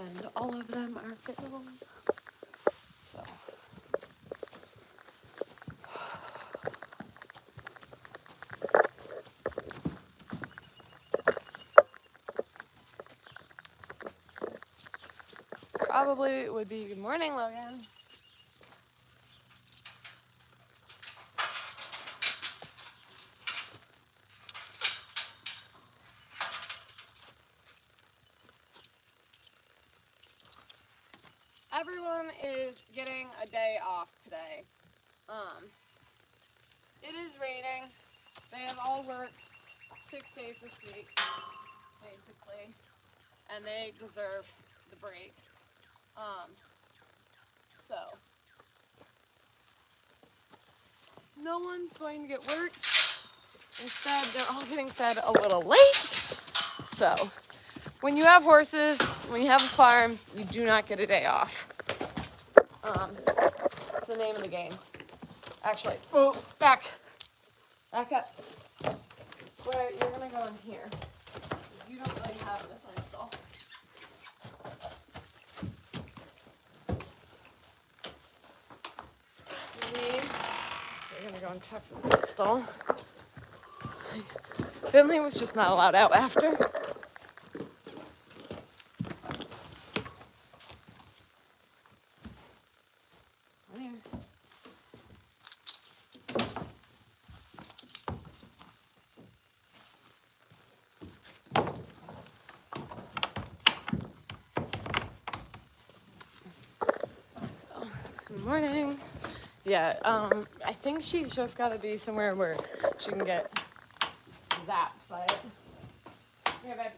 and all of them are filled. So. Probably would be good morning, Logan. Everyone is getting a day off today. It is raining. They have all worked 6 days this week, basically, and they deserve the break. So no one's going to get worked. Instead, they're all getting fed a little late. So when you have horses, when you have a farm, you do not get a day off. It's the name of the game. Actually, oh, back up. Where you're gonna go in here. You don't really have this install. You're gonna go in Texas install. Finley was just not allowed out after. Good morning. Yeah, I think she's just got to be somewhere where she can get zapped by it. Here, babe.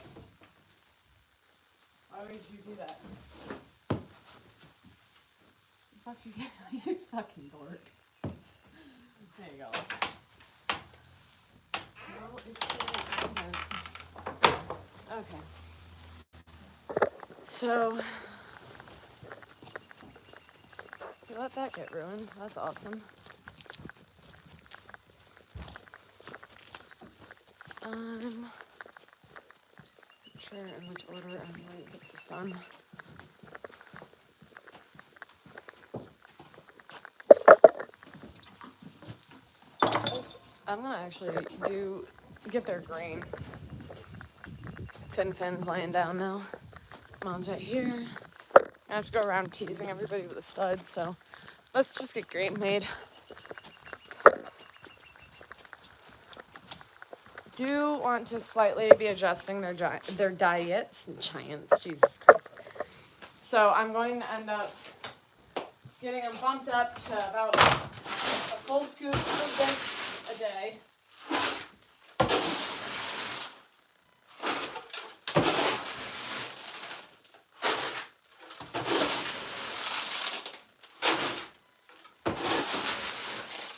Why would you do that? Fuck you, you fucking dork. There you go. No, it's okay. So, you let that get ruined. That's awesome. I'm not sure in which order I'm going to get this done. I'm gonna actually get their grain. Finn's laying down now. Mom's right here. I have to go around teasing everybody with a stud, so let's just get grain made. Do want to slightly be adjusting their diets. Giants, Jesus Christ. So I'm going to end up getting them bumped up to about a full scoop of this a day.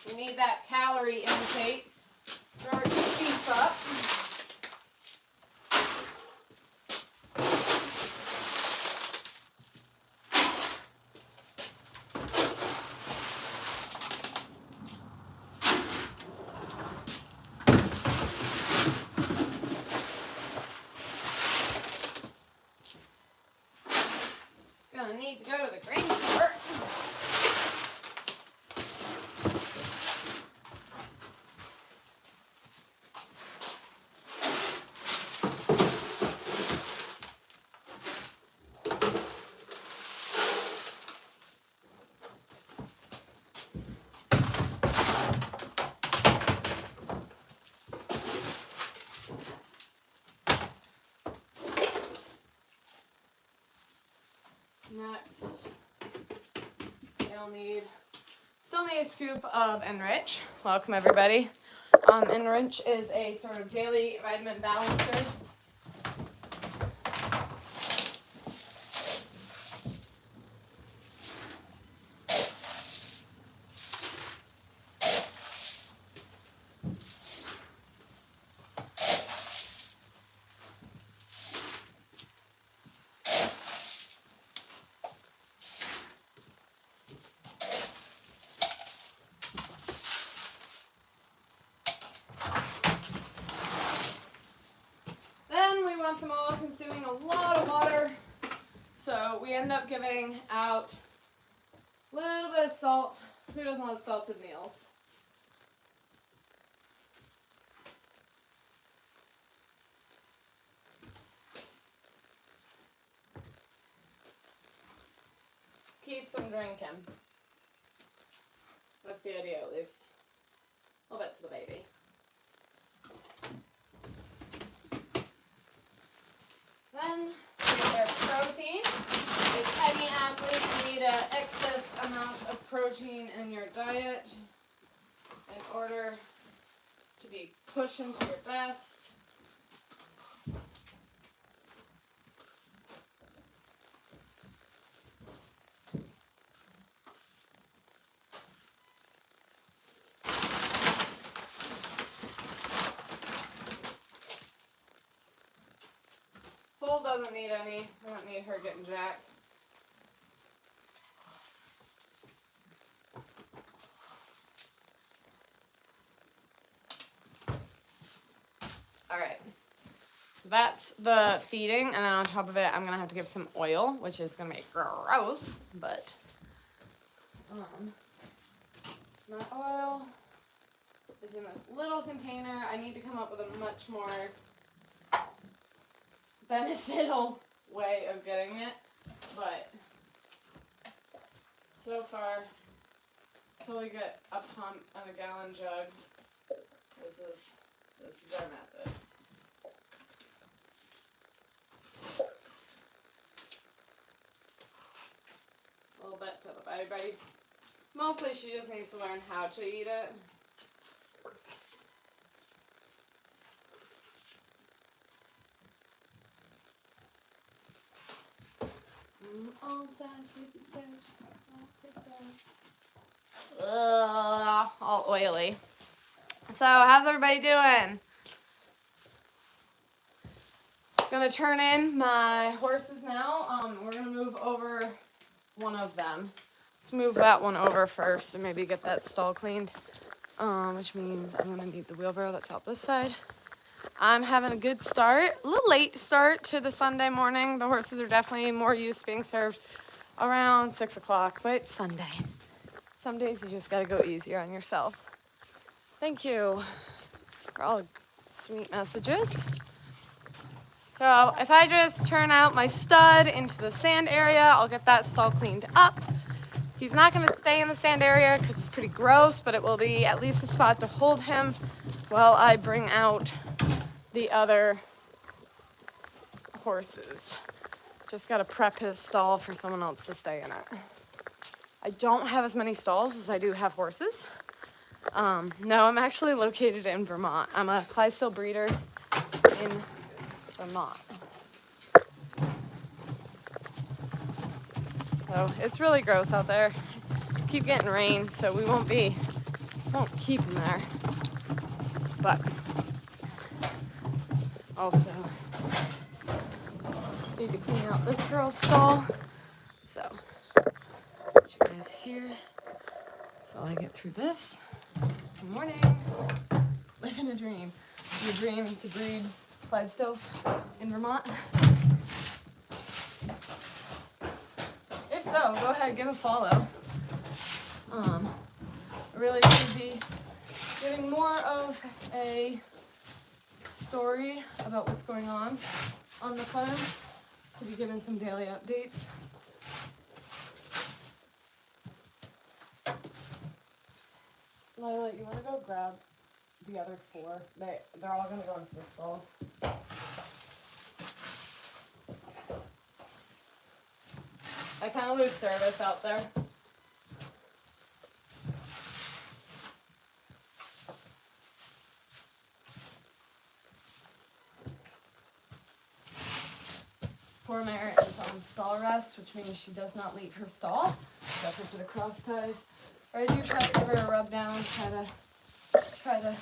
We need that calorie intake in order to beef up. Gonna need to go to the grain store. Next, still need a scoop of Enrich. Welcome everybody. Enrich is a sort of daily vitamin balancer. So we end up giving out a little bit of salt. Who doesn't love salted meals? Keep some drinking. That's the idea, at least. A little bit to the baby. Then, we get their protein. If any athlete need an excess amount of protein in your diet in order to be pushing to your best. Bull doesn't need any. We don't need her getting jacked. Alright. That's the feeding, and then on top of it, I'm going to have to give some oil, which is going to be gross, but my oil is in this little container. I need to come up with a much more beneficial way of getting it, but so far, until we get a pump and a gallon jug, this is our method. A little bit to the baby. Mostly she just needs to learn how to eat it. All oily. So, how's everybody doing? Gonna turn in my horses now. We're gonna move over one of them. Let's move that one over first and maybe get that stall cleaned. Which means I'm gonna need the wheelbarrow that's out this side. I'm having a good start, a little late start to the Sunday morning. The horses are definitely more used to being served around 6 o'clock, but it's Sunday. Some days you just gotta go easier on yourself. Thank you for all the sweet messages. So if I just turn out my stud into the sand area, I'll get that stall cleaned up. He's not gonna stay in the sand area because it's pretty gross, but it will be at least a spot to hold him while I bring out the other horses. Just gotta prep his stall for someone else to stay in it. I don't have as many stalls as I do have horses. No, I'm actually located in Vermont. I'm a Clydesdale breeder in Vermont. So it's really gross out there. Keep getting rain, so we won't keep him there. But also need to clean out this girl's stall. So put you guys here while I get through this. Good morning. Living a dream. Your dream to breed Clydesdales in Vermont? If so, go ahead, give a follow. I really should be giving more of a story about what's going on the farm. Could be giving some daily updates. Lila, you want to go grab the other 4? They're all going to go into the stalls. I kind of lose service out there. Poor Mare is on stall rest, which means she does not leave her stall. Got her to the cross ties. Or I do try to give her a rub down, try to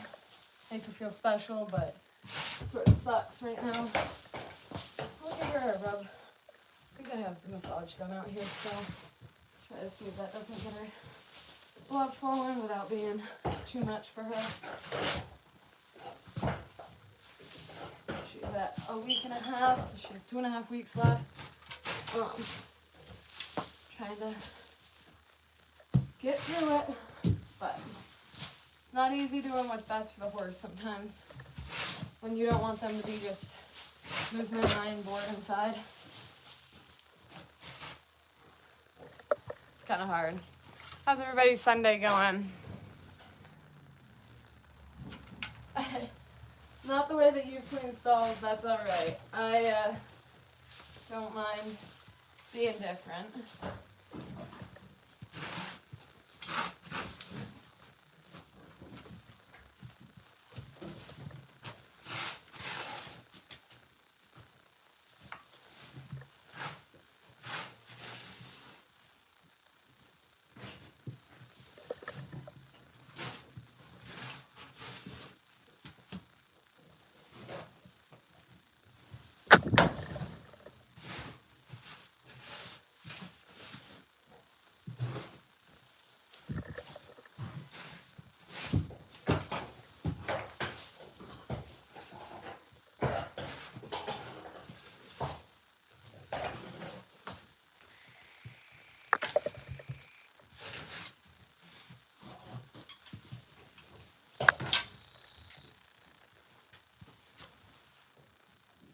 make her feel special, but it sort of sucks right now. I'll give her a rub. I think I have the massage gun out here, so try to see if that doesn't get her blood flowing without being too much for her. She's at a week and a half, so she has 2.5 weeks left. Trying to get through it, but not easy doing what's best for the horse sometimes when you don't want them to be just losing their mind, bored inside. It's kind of hard. How's everybody's Sunday going? Not the way that you clean stalls, that's alright. I don't mind being different.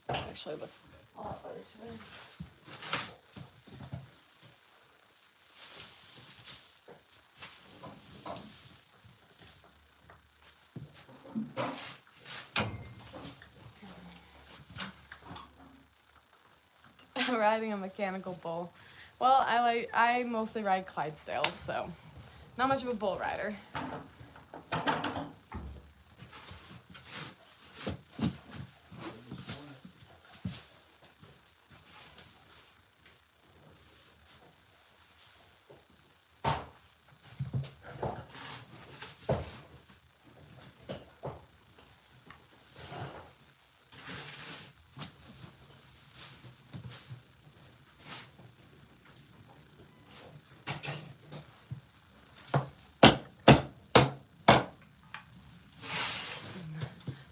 Actually looks a lot better today. Riding a mechanical bull. Well, I mostly ride Clydesdales, so not much of a bull rider.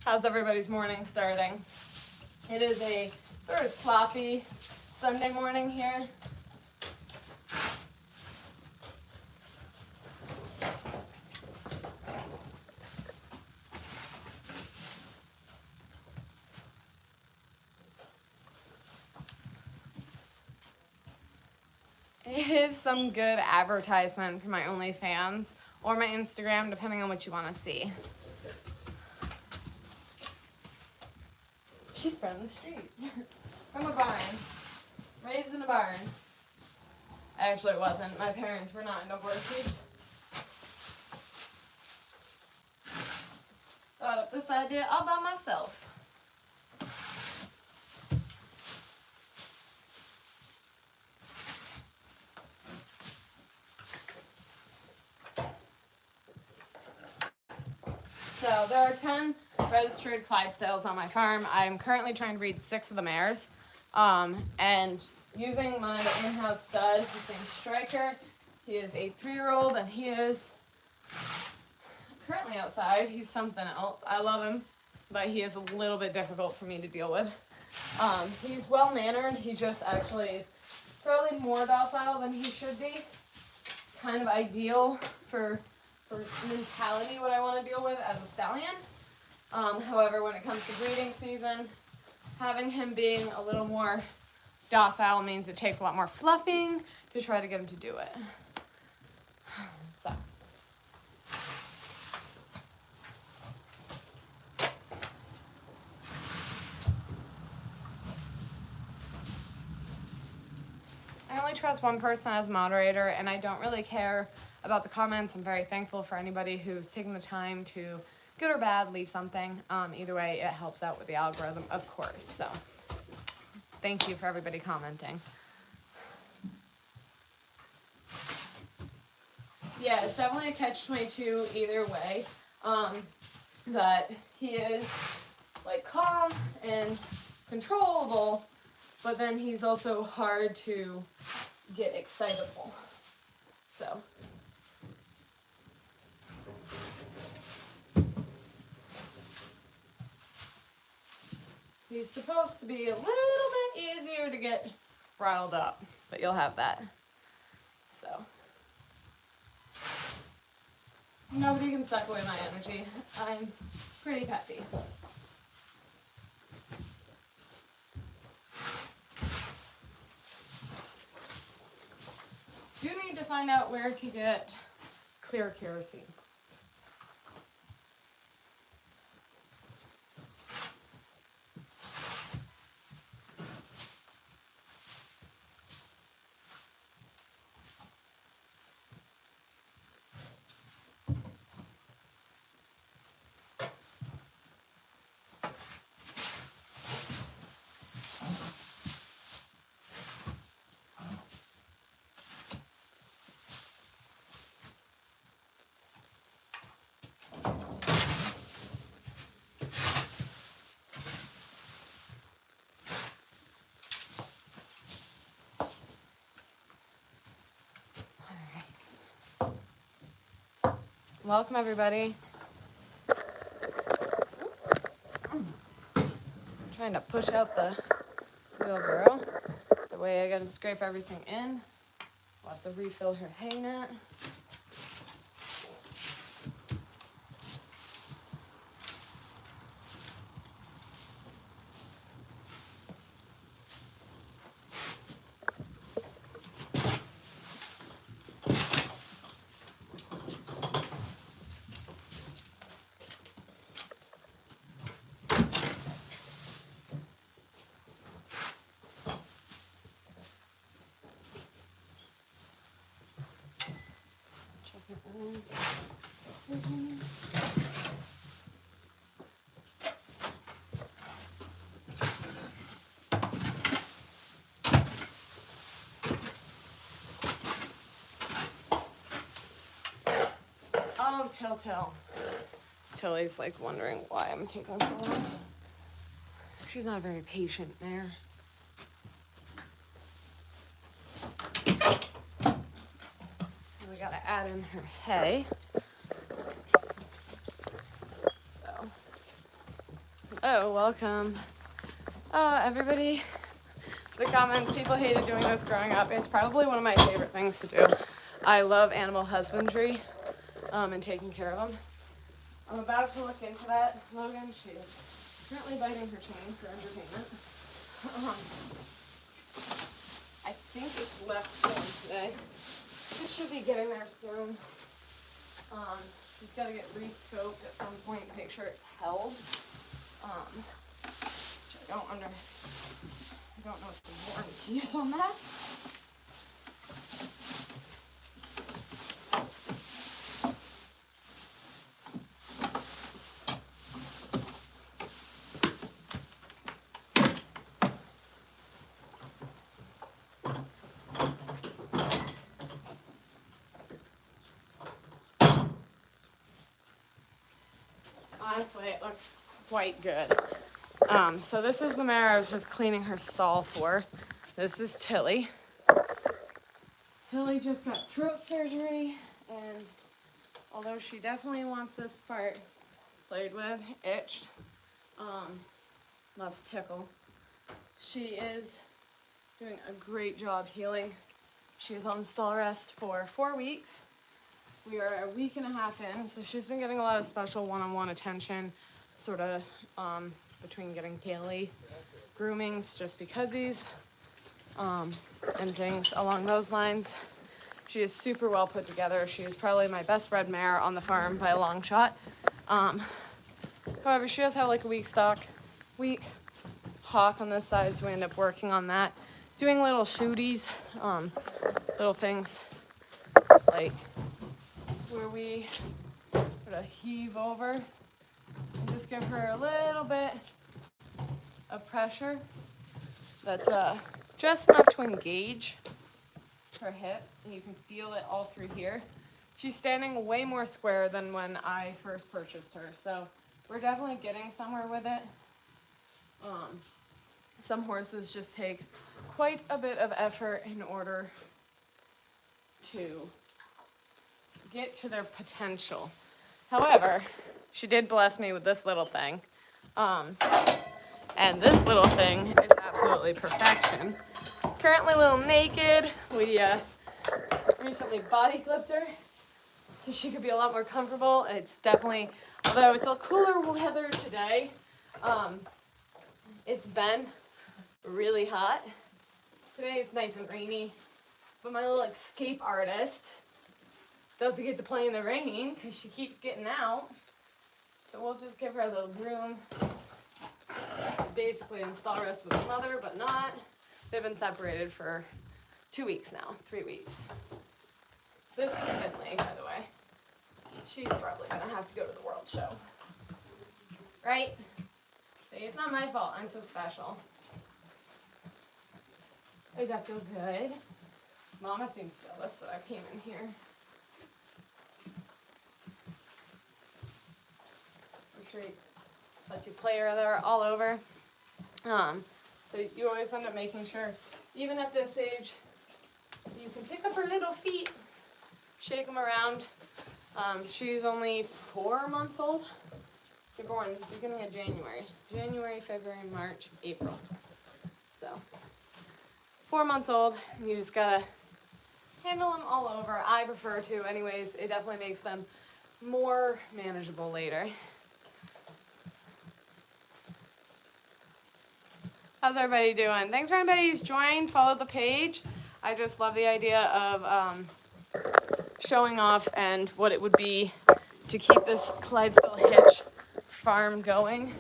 How's everybody's morning starting? It is a sort of sloppy Sunday morning here. It is some good advertisement for my OnlyFans or my Instagram, depending on what you want to see. She's from the streets. From a barn. Raised in a barn. Actually, it wasn't. My parents were not into horses. Thought up this idea all by myself. So there are 10 registered Clydesdales on my farm. I'm currently trying to breed 6 of the mares. And using my in-house stud, his name's Striker. He is a 3-year-old and he is currently outside. He's something else. I love him, but he is a little bit difficult for me to deal with. He's well-mannered. He just actually is probably more docile than he should be. Kind of ideal for mentality, what I want to deal with as a stallion. However, when it comes to breeding season, having him being a little more docile means it takes a lot more fluffing to try to get him to do it. So. I only trust one person as moderator, and I don't really care about the comments. I'm very thankful for anybody who's taken the time to, good or bad, leave something. Either way, it helps out with the algorithm, of course. So thank you for everybody commenting. Yeah, it's definitely a catch-22 either way. That he is like calm and controllable, but then he's also hard to get excitable. So. He's supposed to be a little bit easier to get riled up, but you'll have that. So nobody can suck away my energy. I'm pretty peppy. Do need to find out where to get clear kerosene. Welcome, everybody. Trying to push out the wheelbarrow. The way I gotta scrape everything in. We'll have to refill her hay net. Oh, Telltale. Tilly's like wondering why I'm taking so long. She's not a very patient mare. We gotta add in her hay. So, oh, welcome. Oh, everybody. The comments, people hated doing this growing up. It's probably one of my favorite things to do. I love animal husbandry and taking care of them. I'm about to look into that. Logan, she is currently biting her chain for entertainment. I think it's left soon today. It should be getting there soon. She's got to get re-scoped at some point to make sure it's held. Which I don't know what the warranty is on that. Honestly, it looks quite good. So this is the mare I was just cleaning her stall for. This is Tilly. Tilly just got throat surgery, and although she definitely wants this part played with, itched, less tickle, she is doing a great job healing. She was on stall rest for 4 weeks. We are a week and a half in, so she's been getting a lot of special one-on-one attention, sort of between getting daily groomings, just becausies, and things along those lines. She is super well put together. She is probably my best bred mare on the farm by a long shot. However, she does have like a weak hock on this side, so we end up working on that. Doing little shooties, little things like where we sort of heave over and just give her a little bit of pressure. That's just enough to engage her hip, and you can feel it all through here. She's standing way more square than when I first purchased her, so we're definitely getting somewhere with it. Some horses just take quite a bit of effort in order to get to their potential. However, she did bless me with this little thing. And this little thing is absolutely perfection. currently a little naked. We recently body clipped her so she could be a lot more comfortable. It's definitely, although it's a cooler weather today, it's been really hot. Today it's nice and rainy, but my little escape artist doesn't get to play in the rain because she keeps getting out. So we'll just give her a little groom. Basically install her with her mother, but not. They've been separated for 2 weeks now, 3 weeks. This is Finley, by the way. She's probably gonna have to go to the World Show. Right? See, it's not my fault. I'm so special. Does that feel good? Mama seems jealous that I came in here. I'm sure he lets you play her there all over. So you always end up making sure, even at this age, you can pick up her little feet, shake them around. She's only 4 months old. They're born beginning of January. January, February, March, April. So 4 months old, and you just gotta handle them all over. I prefer to anyways. It definitely makes them more manageable later. How's everybody doing? Thanks for everybody who's joined, followed the page. I just love the idea of showing off and what it would be to keep this Clydesdale hitch farm going.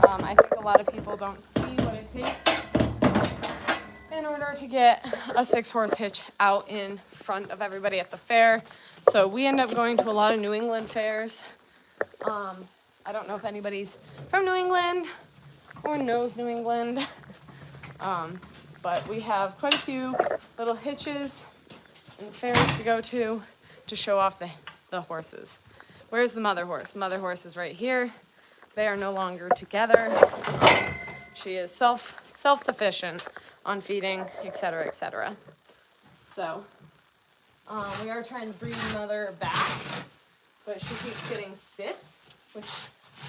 I think a lot of people don't see what it takes in order to get a 6-horse hitch out in front of everybody at the fair. So we end up going to a lot of New England fairs. I don't know if anybody's from New England or knows New England, but we have quite a few little hitches and fairs to go to show off the horses. Where's the mother horse? The mother horse is right here. They are no longer together. She is self-sufficient on feeding, etc., etc. So we are trying to breed mother back, but she keeps getting cysts, which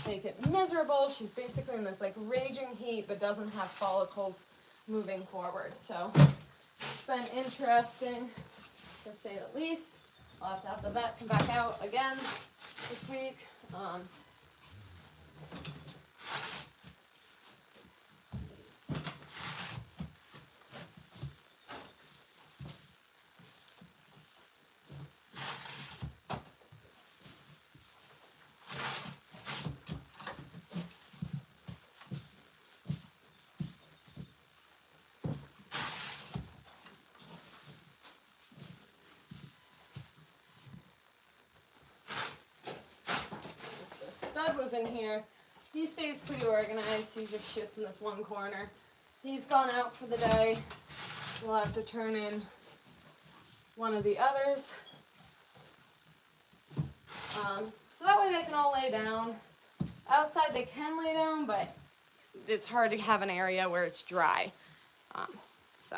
make it miserable. She's basically in this like raging heat, but doesn't have follicles moving forward. So it's been interesting, to say the least. I'll have to have the vet come back out again this week. Stud was in here. He stays pretty organized. He just shits in this one corner. He's gone out for the day. We'll have to turn in one of the others. So that way they can all lay down. Outside they can lay down, but it's hard to have an area where it's dry. So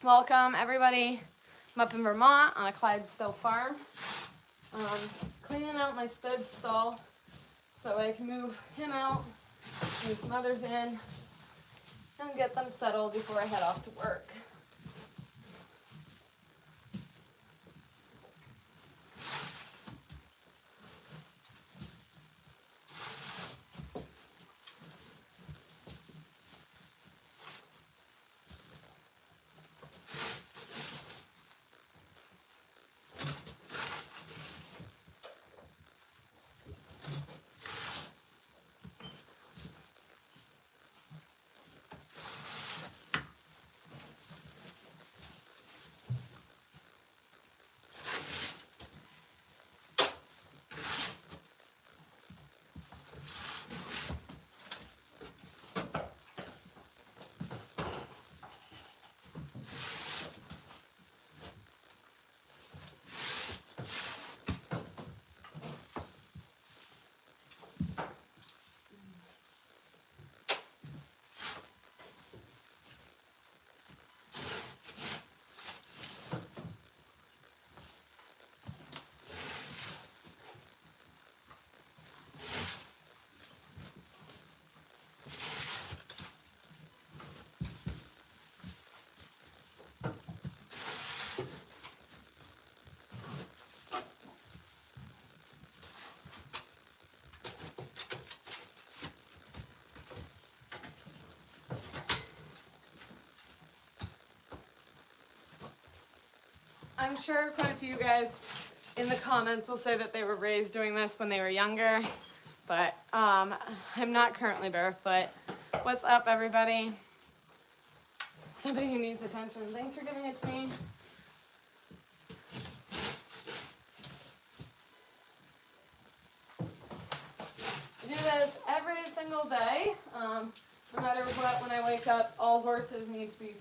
welcome everybody. I'm up in Vermont on a Clydesdale farm. Cleaning out my stud stall so that way I can move him out, move some others in, and get them settled before I head off to work. I'm sure quite a few of you guys in the comments will say that they were raised doing this when they were younger, but I'm not currently barefoot. What's up, everybody? Somebody who needs attention. Thanks for giving it to me. I do this every single day. No matter what, when I wake up, all horses need to be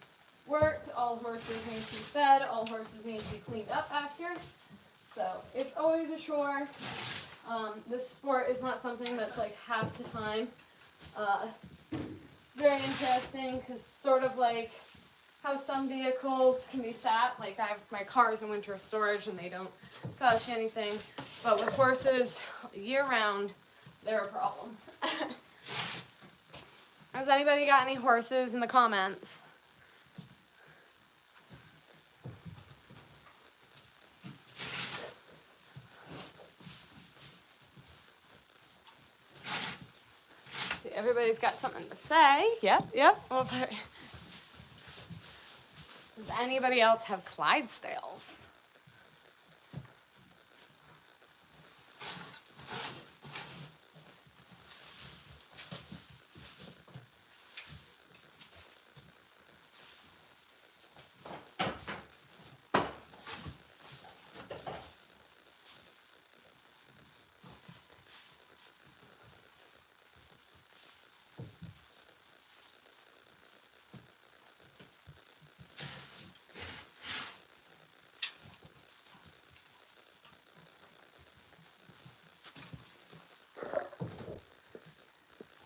worked, all horses need to be fed, all horses need to be cleaned up after. So it's always a chore. This sport is not something that's like half the time. It's very interesting because sort of like how some vehicles can be sat, like I have my cars in winter storage and they don't cost you anything. But with horses year round, they're a problem. Has anybody got any horses in the comments? See, everybody's got something to say. Yep. Does anybody else have Clydesdales?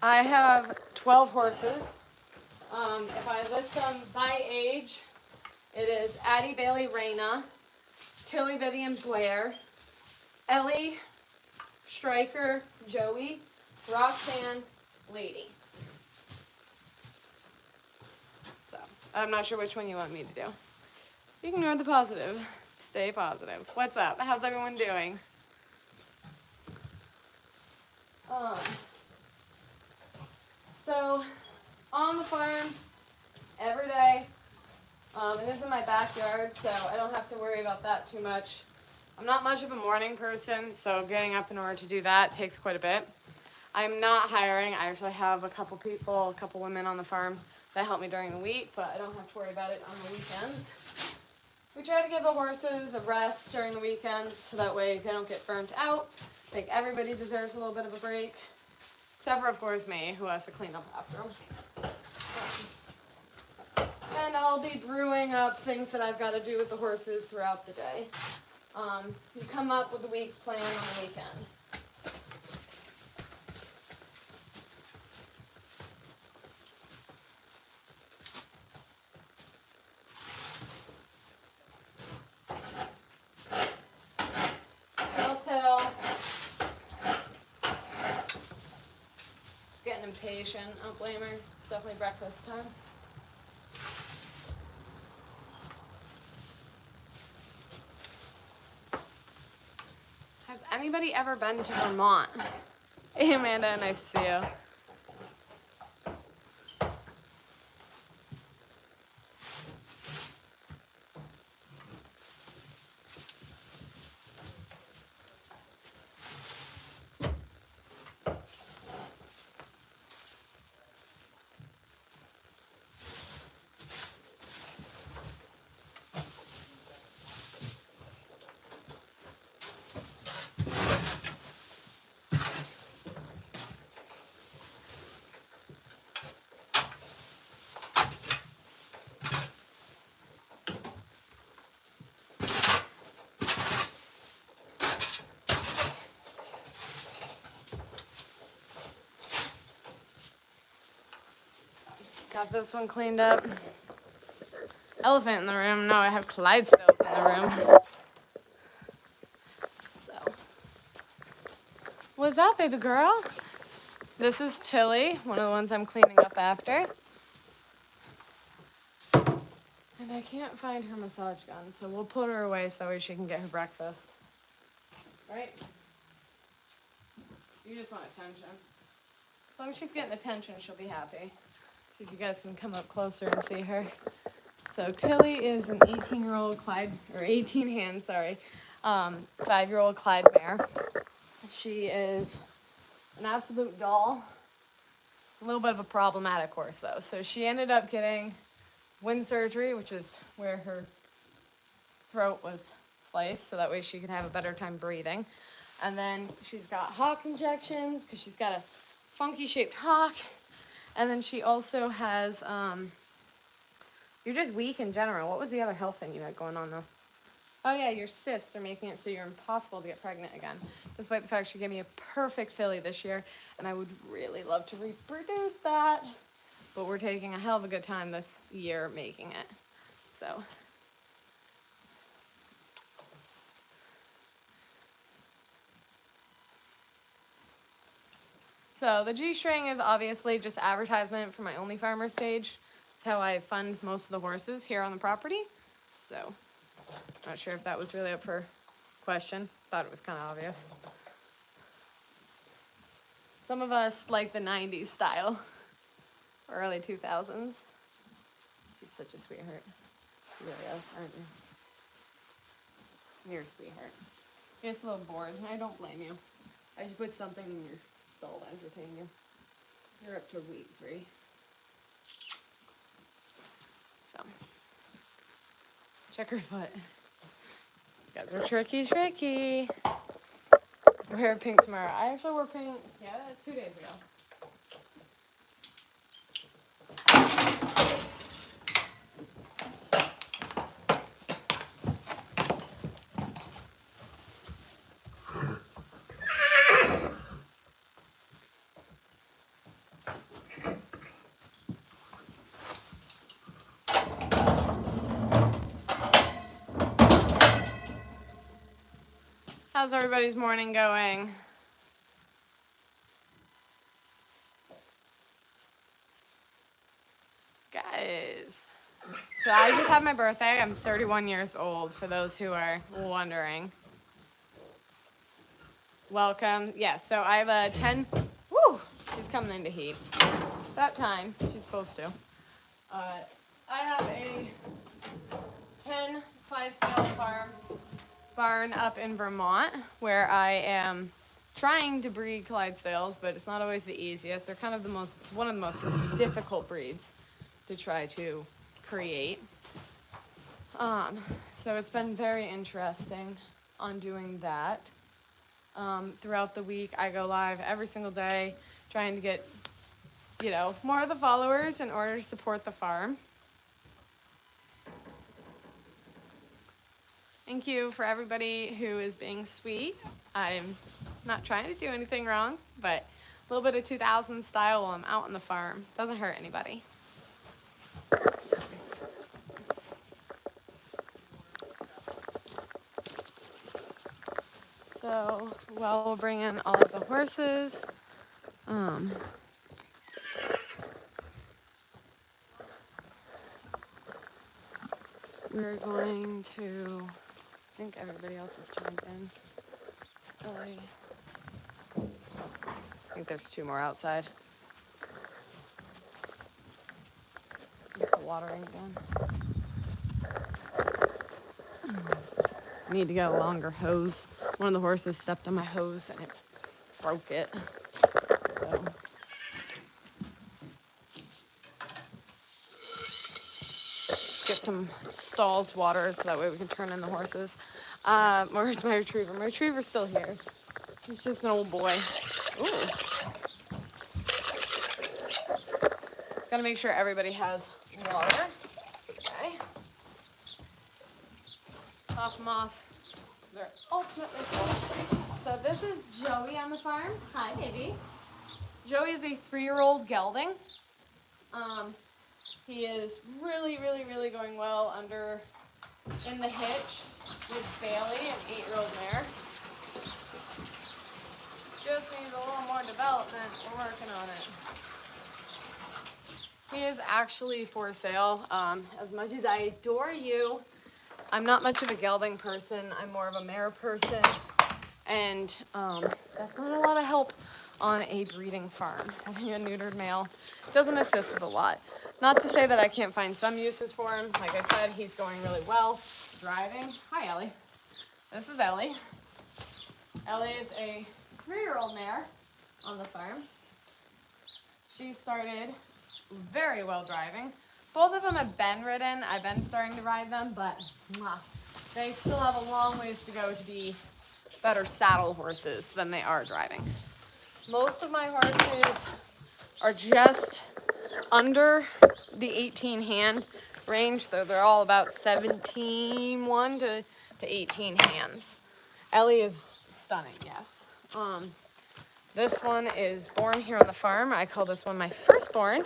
I have 12 horses. If I list them by age, it is Addie Bailey Raina, Tilly Vivian Blair, Ellie, Striker, Joey, Roxanne, Lady. So, I'm not sure which one you want me to do. Ignore the positive. Stay positive. What's up? How's everyone doing? So, on the farm, every day, it is in my backyard, so I don't have to worry about that too much. I'm not much of a morning person, so getting up in order to do that takes quite a bit. I'm not hiring. I actually have a couple women on the farm that help me during the week, but I don't have to worry about it on the weekends. We try to give the horses a rest during the weekends, so that way they don't get burnt out. I think everybody deserves a little bit of a break. Except for, of course, me, who has to clean up after them. And I'll be brewing up things that I've got to do with the horses throughout the day. You come up with the week's plan on the weekend. Telltale. It's getting impatient. I don't blame her. It's definitely breakfast time. Has anybody ever been to Vermont? Hey, Amanda, nice to see you. Got this one cleaned up. Elephant in the room. No, I have Clydesdales in the room. So, what's up, baby girl? This is Tilly, one of the ones I'm cleaning up after. And I can't find her massage gun, so we'll put her away so that way she can get her breakfast. Right? You just want attention. As long as she's getting attention, she'll be happy. See if you guys can come up closer and see her. So Tilly is an 18-year-old Clyde, or 18 hand, sorry, 5-year-old Clyde mare. She is an absolute doll. A little bit of a problematic horse though. So she ended up getting wind surgery, which is where her throat was sliced, so that way she can have a better time breathing. And then she's got hock injections because she's got a funky shaped hock. And then she also has, you're just weak in general. What was the other health thing you had going on though? Oh yeah, your cysts are making it so you're impossible to get pregnant again. Despite the fact she gave me a perfect filly this year, and I would really love to reproduce that. But we're taking a hell of a good time this year making it. So the G-string is obviously just advertisement for my Only Farmers page. That's how I fund most of the horses here on the property. So, not sure if that was really up for question. Thought it was kind of obvious. Some of us like the 90s style, early 2000s. She's such a sweetheart. You really are, aren't you? You're a sweetheart. You're just a little bored. I don't blame you. I should put something in your stall to entertain you. You're up to week 3. So, check her foot. You guys are tricky. I wear pink tomorrow. I actually wore pink, 2 days ago. How's everybody's morning going? Guys, so I just had my birthday. I'm 31 years old, for those who are wondering. Welcome. Yes, so I have a 10, she's coming into heat. About time, she's supposed to. I have a 10 Clydesdale barn up in Vermont, where I am trying to breed Clydesdales, but it's not always the easiest. They're kind of one of the most difficult breeds to try to create. So it's been very interesting on doing that. Throughout the week, I go live every single day, trying to get, more of the followers in order to support the farm. Thank you for everybody who is being sweet. I'm not trying to do anything wrong, but a little bit of 2000 style while I'm out on the farm. Doesn't hurt anybody. So, we'll bring in all of the horses. We're going to, I think everybody else has chimed in. I think there's 2 more outside. Get the watering again. I need to get a longer hose. One of the horses stepped on my hose and it broke it. So. Get some stalls water so that way we can turn in the horses. Where's my retriever? My retriever's still here. He's just an old boy. Ooh. Gotta make sure everybody has water. Okay. Top them off. They're ultimately full. So this is Joey on the farm. Hi, baby. Joey is a 3-year-old gelding. He is really going well in the hitch with Bailey, an 8-year-old mare. Just needs a little more development. We're working on it. He is actually for sale. As much as I adore you, I'm not much of a gelding person. I'm more of a mare person. And that's not a lot of help on a breeding farm. Having a neutered male doesn't assist with a lot. Not to say that I can't find some uses for him. Like I said, he's going really well driving. Hi, Ellie. This is Ellie. Ellie is a 3-year-old mare on the farm. She started very well driving. Both of them have been ridden. I've been starting to ride them, but they still have a long ways to go to be better saddle horses than they are driving. Most of my horses are just under the 18 hand range, though they're all about 17 to 18 hands. Ellie is stunning, yes. This one is born here on the farm. I call this one my firstborn.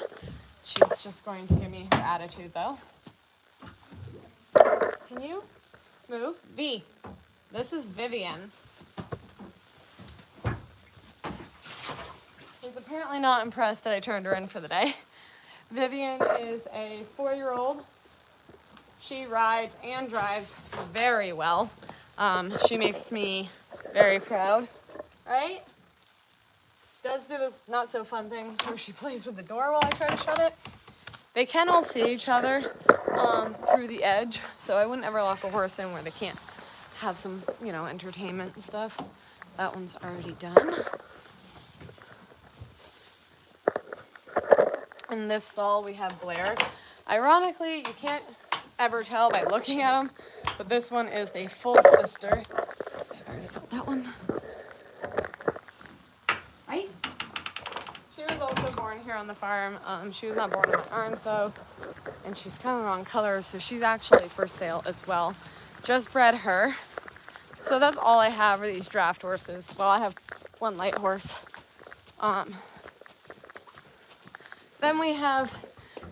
She's just going to give me her attitude, though. Can you move? V. This is Vivian. She's apparently not impressed that I turned her in for the day. Vivian is a 4-year-old. She rides and drives very well. She makes me very proud, right? She does do this not so fun thing where she plays with the door while I try to shut it. They can all see each other through the edge, so I wouldn't ever lock a horse in where they can't have some, entertainment and stuff. That one's already done. In this stall, we have Blair. Ironically, you can't ever tell by looking at him, but this one is a full sister. I already felt that one. Right? She was also born here on the farm. She was not born in my arms, though, and she's kind of the wrong color, so she's actually for sale as well. Just bred her. So that's all I have for these draft horses. Well, I have one light horse. Then we have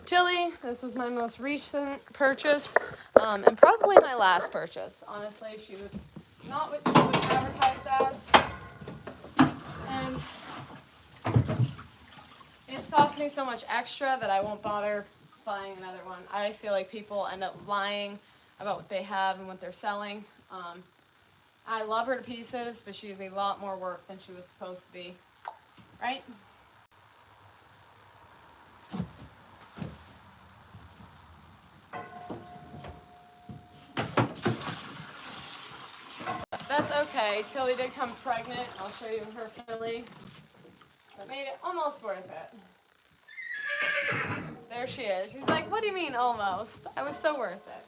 Tilly. This was my most recent purchase, and probably my last purchase. Honestly, she was not what she was advertised as, and it's cost me so much extra that I won't bother buying another one. I feel like people end up lying about what they have and what they're selling. I love her to pieces, but she's a lot more work than she was supposed to be, right? That's okay. Tilly did come pregnant. I'll show you her filly. That made it almost worth it. There she is. She's like, what do you mean almost? I was so worth it.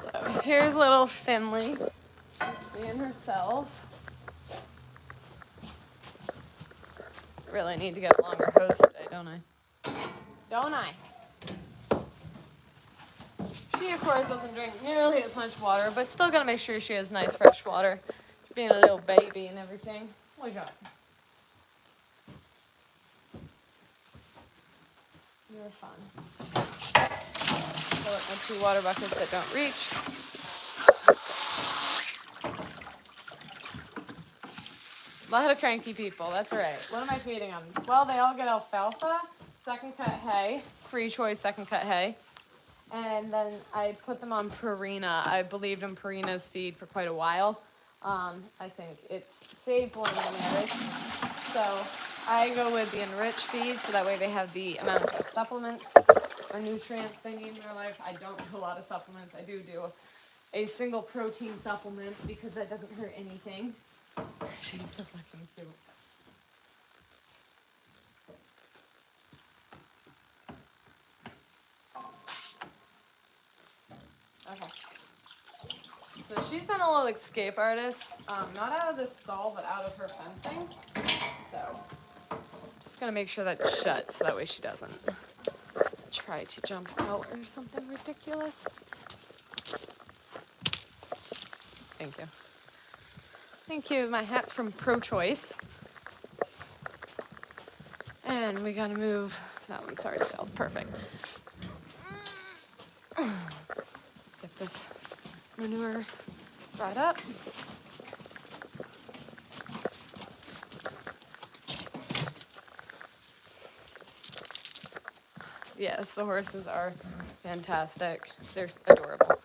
So here's little Finley being herself. Really need to get a longer hose today, don't I? Don't I? She, of course, doesn't drink nearly as much water, but still gotta make sure she has nice fresh water. Being a little baby and everything. What's up? You're fun. Fill up my 2 water buckets that don't reach. A lot of cranky people, that's right. What am I feeding them? Well, they all get alfalfa, second cut hay, free choice second cut hay. And then I put them on Purina. I believed in Purina's feed for quite a while. I think it's saved one of my marriage. So I go with the enriched feed, so that way they have the amount of supplements or nutrients they need in their life. I don't do a lot of supplements. I do a single protein supplement because that doesn't hurt anything. She's so fucking cute. Okay. So she's been a little escape artist, not out of this stall, but out of her fencing. So just gonna make sure that's shut, so that way she doesn't try to jump out or something ridiculous. Thank you. Thank you. My hat's from Pro Choice. And we gotta move. That one's already filled. Perfect. Get this manure brought up. yes, the horses are fantastic. They're adorable.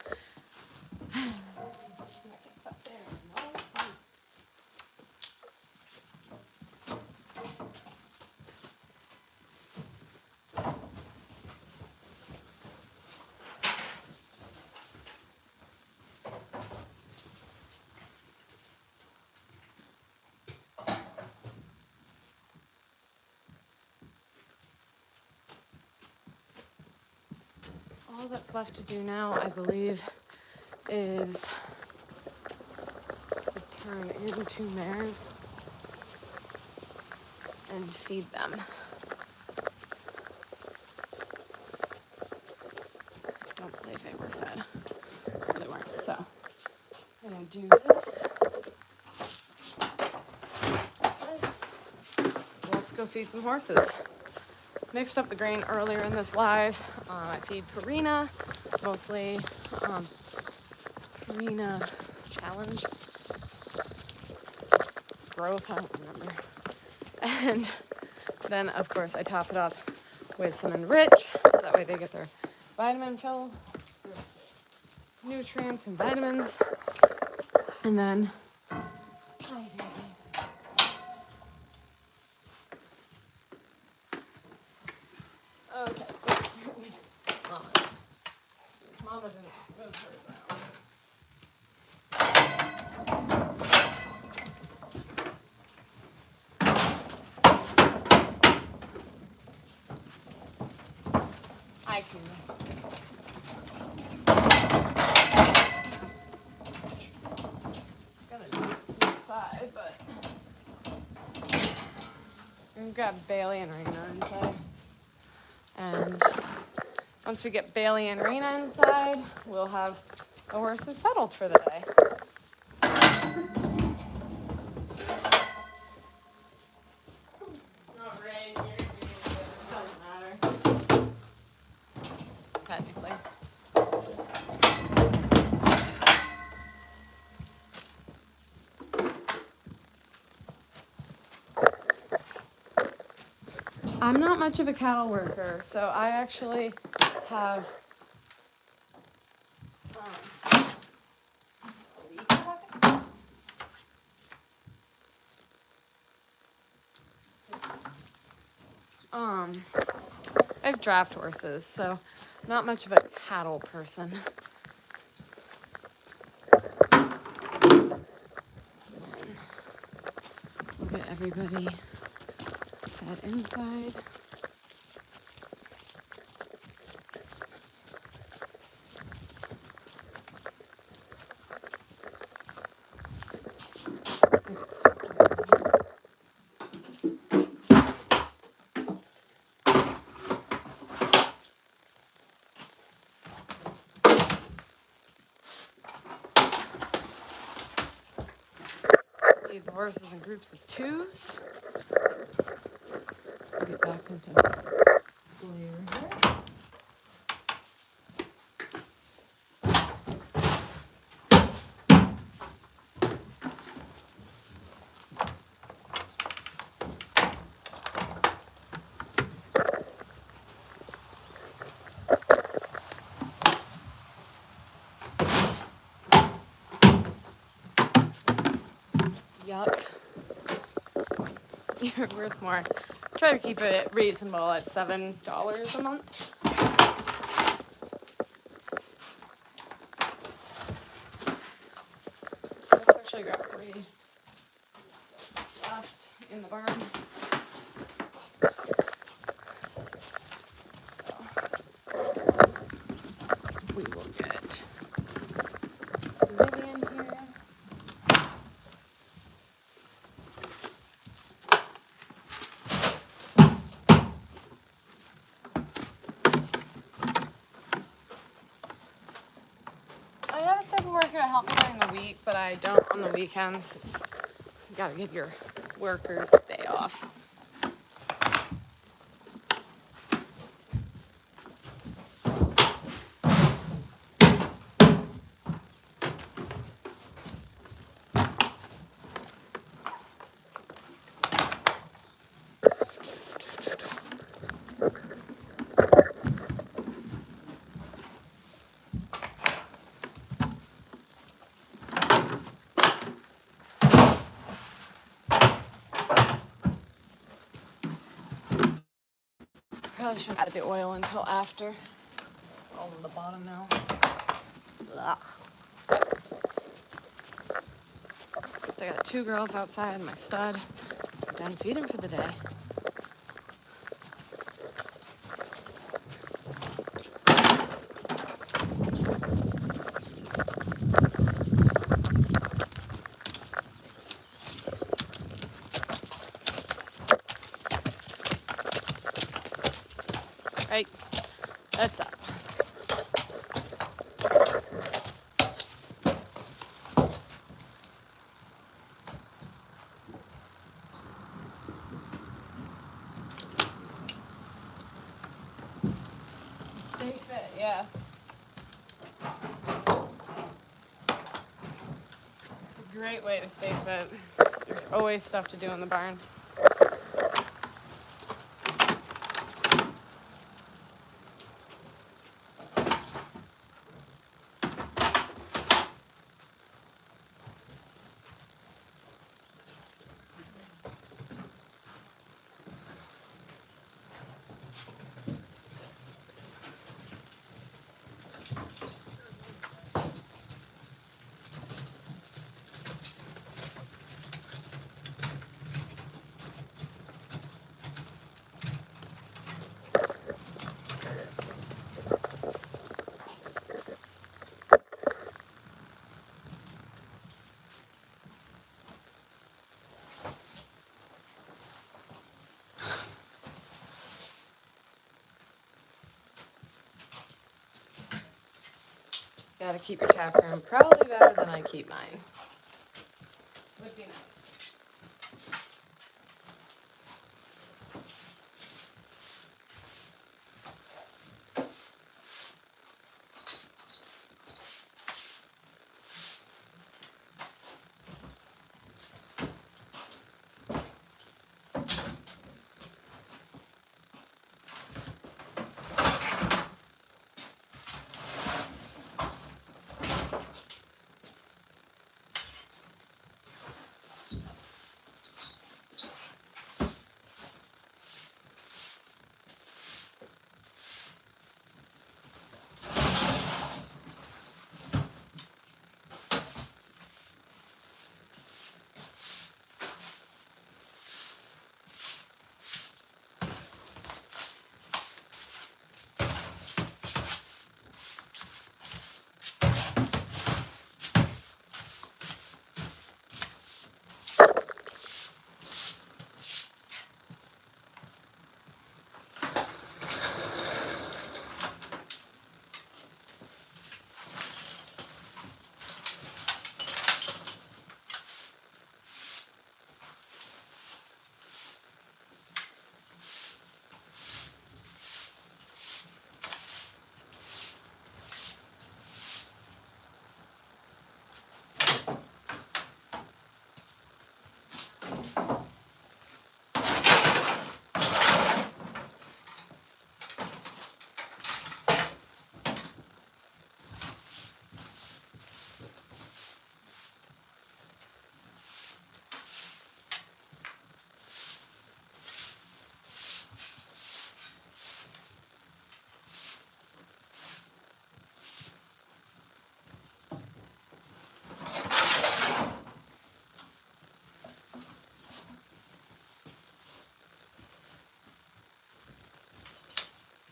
All that's left to do now, I believe, is turn in 2 mares and feed them. I don't believe they were fed. No, they weren't. So I'm gonna do this. Let's go feed some horses. Mixed up the grain earlier in this live. I feed Purina, mostly Purina Challenge. Growth, I don't remember. And then, of course, I top it up with some Enrich, so that way they get their vitamin fill, their nutrients and vitamins. And then, okay, Mama didn't move hers around. I can. Gonna do it inside, but we've got Bailey and Rena inside. And once we get Bailey and Rena inside, we'll have the horses settled for the day. Doesn't matter. Technically. I'm not much of a cattle worker, so I actually have I have draft horses, so not much of a cattle person. We'll get everybody fed inside. Leave the horses in groups of 2s. We'll get back into clear here. Yuck. You're worth more. Try to keep it reasonable at $7 a month. Let's actually got 3 left in the barn. So we will get Vivian here. I have a stable worker to help me during the week, but I don't on the weekends. You gotta get your workers' day off. probably shouldn't add the oil until after. All on the bottom now. Ugh. So I got 2 girls outside and my stud. I'm done feeding for the day. Right, that's up. Stay fit, yes. It's a great way to stay fit. There's always stuff to do in the barn. Gotta keep your tap room probably better than I keep mine. Would be nice.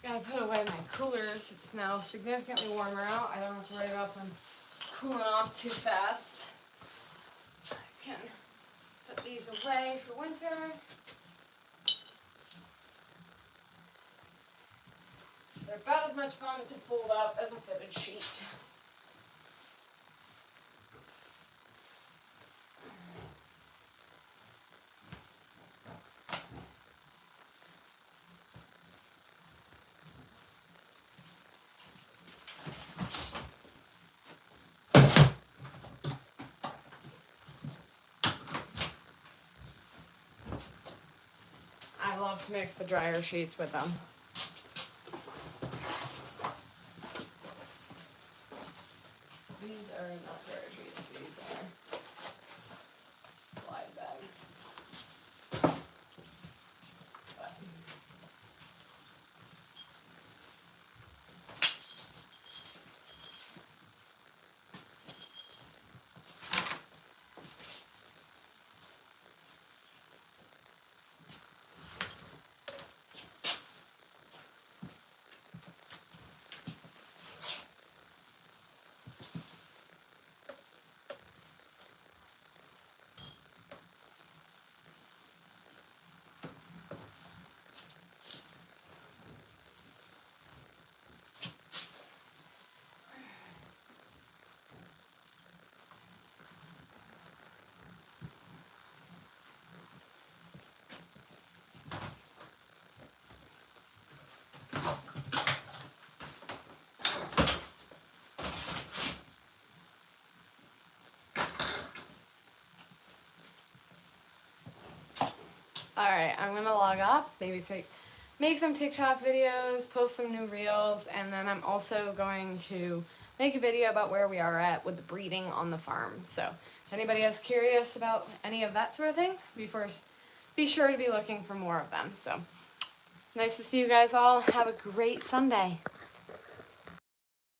Gotta put away my coolers. It's now significantly warmer out. I don't have to worry about them cooling off too fast. I can put these away for winter. They're about as much fun to fold up as a fitted sheet. I love to mix the dryer sheets with them. These are not dryer sheets, these are Glide bags. But Alright, I'm gonna log off, maybe make some TikTok videos, post some new reels, and then I'm also going to make a video about where we are at with the breeding on the farm. So if anybody is curious about any of that sort of thing, be sure to be looking for more of them. So nice to see you guys all. Have a great Sunday.